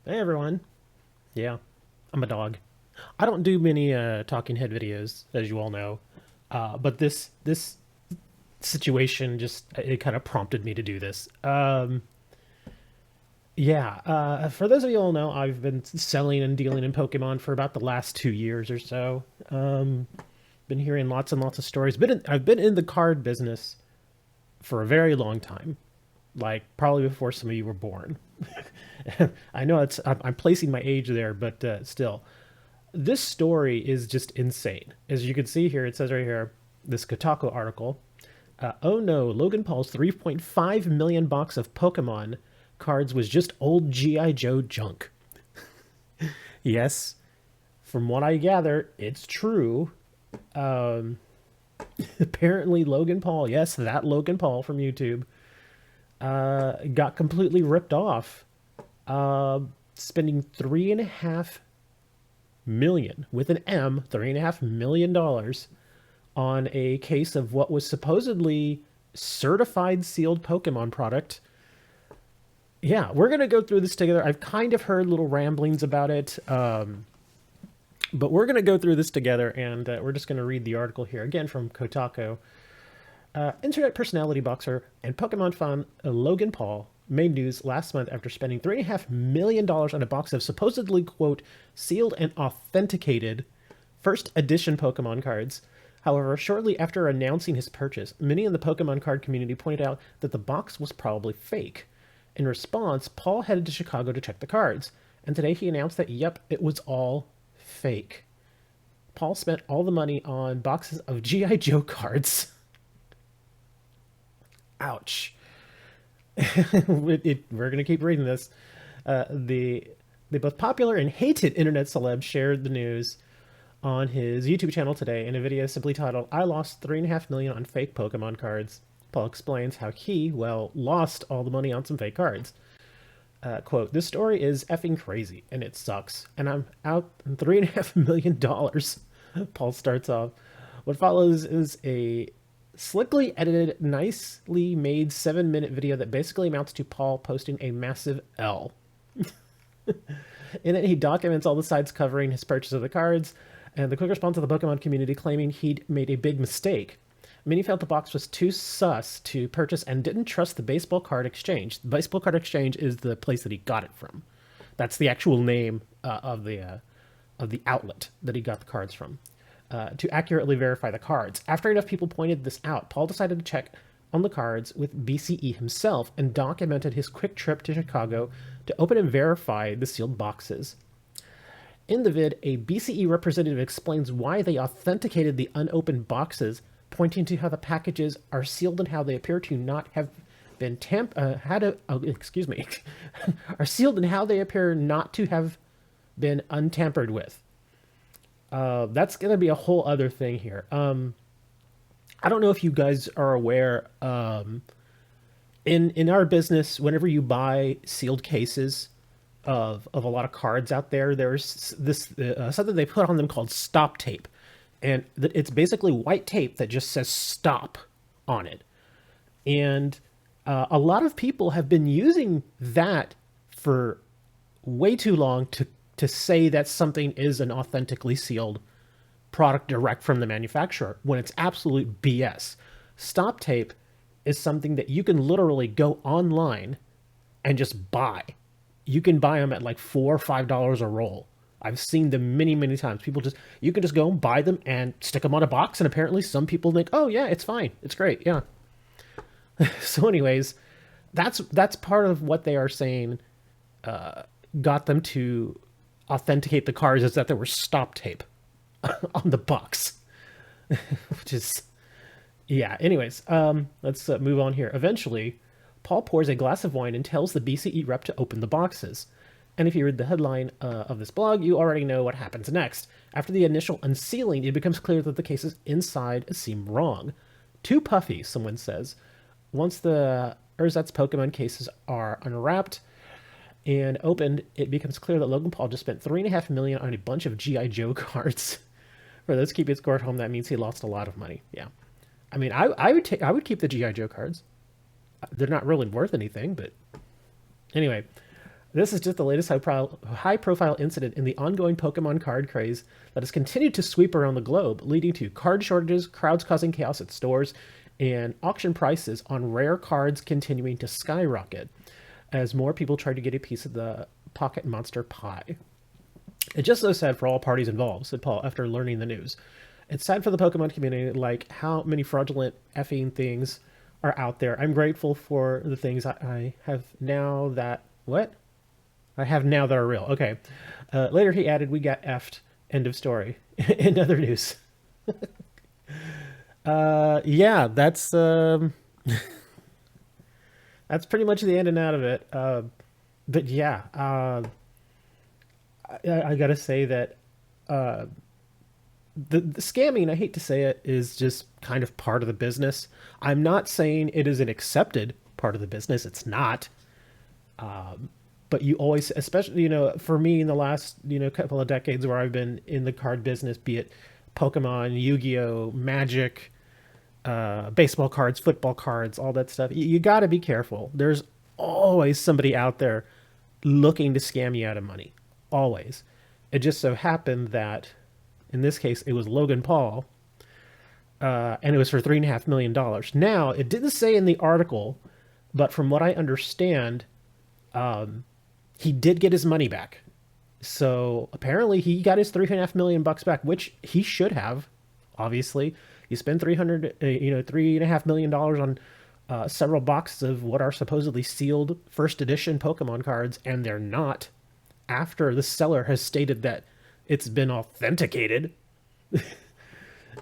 Hey everyone. Yeah, I'm a dog. I don't do many talking head videos, as you all know, but this situation just it kind of prompted me to do this. Yeah, for those of you all know, I've been selling and dealing in Pokemon for about the last 2 years or so. Been hearing lots and lots of stories. I've been in the card business for a very long time, like probably before some of you were born. I know I'm placing my age there, but still, this story is just insane. As you can see here, it says right here, this Kotaku article. Oh no, Logan Paul's 3.5 million box of Pokemon cards was just old G.I. Joe junk. Yes, from what I gather, it's true. Apparently, Logan Paul, yes, that Logan Paul from YouTube, got completely ripped off, uh, spending 3.5 million with an M, $3.5 million on a case of what was supposedly certified sealed Pokemon product. Yeah, we're gonna go through this together. I've kind of heard little ramblings about it, but we're gonna go through this together, and we're just gonna read the article here again from Kotaku. Internet personality boxer and Pokemon fan Logan Paul made news last month after spending $3.5 million on a box of supposedly, quote, sealed and authenticated first edition Pokemon cards. However, shortly after announcing his purchase, many in the Pokemon card community pointed out that the box was probably fake. In response, Paul headed to Chicago to check the cards, and today he announced that, yep, it was all fake. Paul spent all the money on boxes of G.I. Joe cards. Ouch. We're going to keep reading this. The both popular and hated internet celeb shared the news on his YouTube channel today in a video simply titled, I lost 3.5 million on fake Pokemon cards. Paul explains how he, well, lost all the money on some fake cards. Quote, this story is effing crazy, and it sucks, and I'm out $3.5 million. Paul starts off. What follows is a slickly edited, nicely made 7-minute video that basically amounts to Paul posting a massive L. In it, he documents all the sites covering his purchase of the cards, and the quick response of the Pokemon community claiming he'd made a big mistake. Many felt the box was too sus to purchase and didn't trust the baseball card exchange. The baseball card exchange is the place that he got it from. That's the actual name of the outlet that he got the cards from. To accurately verify the cards. After enough people pointed this out, Paul decided to check on the cards with BCE himself and documented his quick trip to Chicago to open and verify the sealed boxes. In the vid, a BCE representative explains why they authenticated the unopened boxes, pointing to how the packages are sealed and how they appear to not have been are sealed and how they appear not to have been untampered with. That's going to be a whole other thing here. I don't know if you guys are aware. In our business, whenever you buy sealed cases of a lot of cards out there, there's this something they put on them called stop tape, and it's basically white tape that just says stop on it. And a lot of people have been using that for way too long to say that something is an authentically sealed product direct from the manufacturer when it's absolute BS. Stop tape is something that you can literally go online and just buy. You can buy them at like $4 or $5 a roll. I've seen them many, many times. You can just go and buy them and stick them on a box, and apparently some people think, oh yeah, it's fine, it's great, yeah. So anyways, that's part of what they are saying got them to authenticate the cards, is that there was stop tape on the box. Which is, yeah, anyways, let's move on here. Eventually, Paul pours a glass of wine and tells the BCE rep to open the boxes. And if you read the headline of this blog, you already know what happens next. After the initial unsealing, it becomes clear that the cases inside seem wrong. Too puffy, someone says. Once the Urzet's Pokemon cases are unwrapped and opened, it becomes clear that Logan Paul just spent $3.5 million on a bunch of G.I. Joe cards. For those keeping score at home, that means he lost a lot of money. Yeah. I mean, I would keep the G.I. Joe cards. They're not really worth anything, but anyway. This is just the latest high profile incident in the ongoing Pokemon card craze that has continued to sweep around the globe, leading to card shortages, crowds causing chaos at stores, and auction prices on rare cards continuing to skyrocket as more people try to get a piece of the pocket monster pie. It's just so sad for all parties involved, said Paul after learning the news. It's sad for the Pokemon community, like how many fraudulent effing things are out there. I'm grateful for the things I have now that. What? I have now that are real. Okay. Later he added, we got effed. End of story. In other news. Yeah, that's pretty much the in and out of it. But yeah, I gotta say that the scamming, I hate to say it, is just kind of part of the business. I'm not saying it is an accepted part of the business. It's not. But you always, especially, for me in the last, couple of decades where I've been in the card business, be it Pokemon, Yu-Gi-Oh, Magic, baseball cards, football cards, all that stuff, you got to be careful. There's always somebody out there looking to scam you out of money. Always. It just so happened that in this case, it was Logan Paul, and it was for $3.5 million. Now, it didn't say in the article, but from what I understand, he did get his money back. So apparently, he got his $3.5 million back, which he should have. Obviously, you spend $3.5 million on several boxes of what are supposedly sealed first edition Pokemon cards, and they're not. After the seller has stated that it's been authenticated,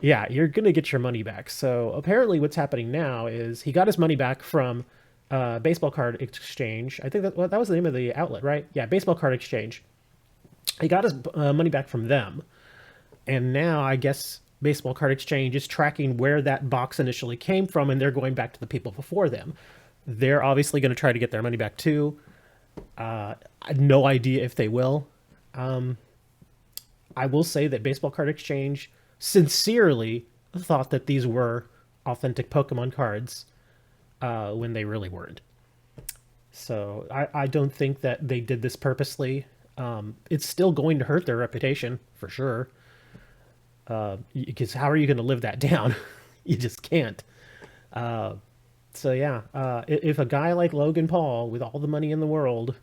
yeah, you're gonna get your money back. So apparently, what's happening now is he got his money back from Baseball Card Exchange. I think that was the name of the outlet, right? Yeah, Baseball Card Exchange. He got his money back from them, and now I guess Baseball Card Exchange is tracking where that box initially came from, and they're going back to the people before them. They're obviously going to try to get their money back too. I have no idea if they will. I will say that Baseball Card Exchange sincerely thought that these were authentic Pokemon cards when they really weren't. So I don't think that they did this purposely. It's still going to hurt their reputation for sure. Because how are you going to live that down? You just can't. So yeah, if a guy like Logan Paul with all the money in the world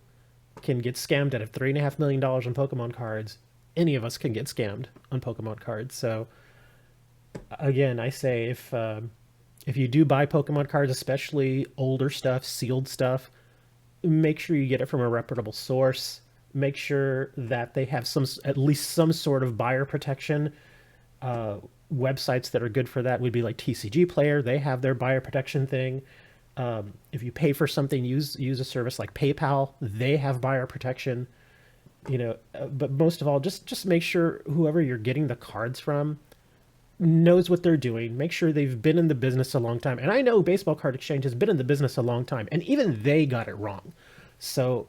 can get scammed out of $3.5 million on Pokemon cards, any of us can get scammed on Pokemon cards. So again, I say if you do buy Pokemon cards, especially older stuff, sealed stuff, make sure you get it from a reputable source. Make sure that they have at least some sort of buyer protection. Websites that are good for that would be like TCG Player. They have their buyer protection thing. If you pay for something, use a service like PayPal. They have buyer protection. But most of all, just make sure whoever you're getting the cards from knows what they're doing. Make sure they've been in the business a long time. And I know Baseball Card Exchange has been in the business a long time, and even they got it wrong. So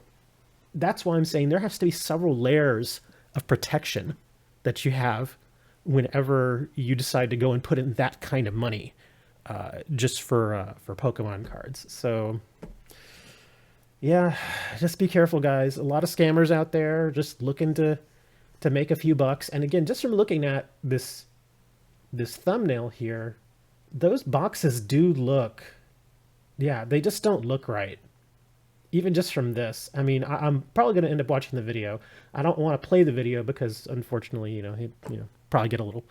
that's why I'm saying there has to be several layers of protection that you have whenever you decide to go and put in that kind of money just for Pokemon cards. So yeah, just be careful, guys. A lot of scammers out there just looking to make a few bucks. And again, just from looking at this thumbnail here, those boxes do look, yeah, they just don't look right. Even just from this. I mean, I'm probably going to end up watching the video. I don't want to play the video because, unfortunately, probably get a little...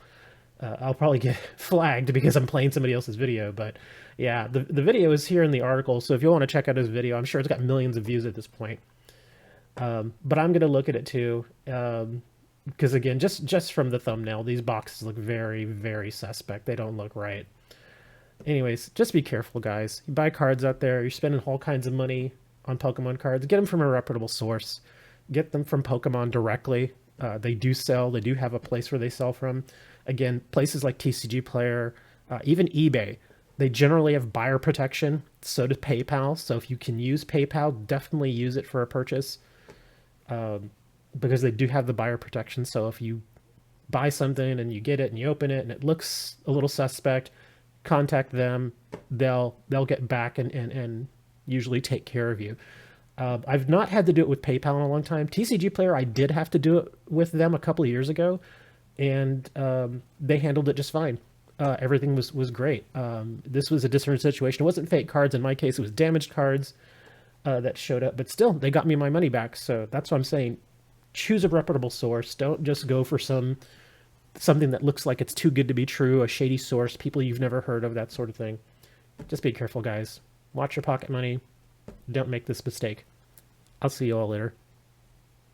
I'll probably get flagged because I'm playing somebody else's video. But yeah, the video is here in the article. So if you want to check out his video, I'm sure it's got millions of views at this point. But I'm going to look at it too. Because again, just from the thumbnail, these boxes look very, very suspect. They don't look right. Anyways, just be careful, guys. You buy cards out there. You're spending all kinds of money on Pokemon cards. Get them from a reputable source. Get them from Pokemon directly. They do sell. They do have a place where they sell from. Again, places like TCG Player, even eBay, they generally have buyer protection. So does PayPal. So if you can use PayPal, definitely use it for a purchase because they do have the buyer protection. So if you buy something and you get it and you open it and it looks a little suspect, contact them. They'll get back and usually take care of you. I've not had to do it with PayPal in a long time. TCG Player, I did have to do it with them a couple of years ago, and they handled it just fine. Everything was great. This was a different situation. It wasn't fake cards in my case; it was damaged cards that showed up. But still, they got me my money back. So that's what I'm saying. Choose a reputable source. Don't just go for something that looks like it's too good to be true, a shady source, people you've never heard of, that sort of thing. Just be careful, guys. Watch your pocket money. Don't make this mistake. I'll see you all later.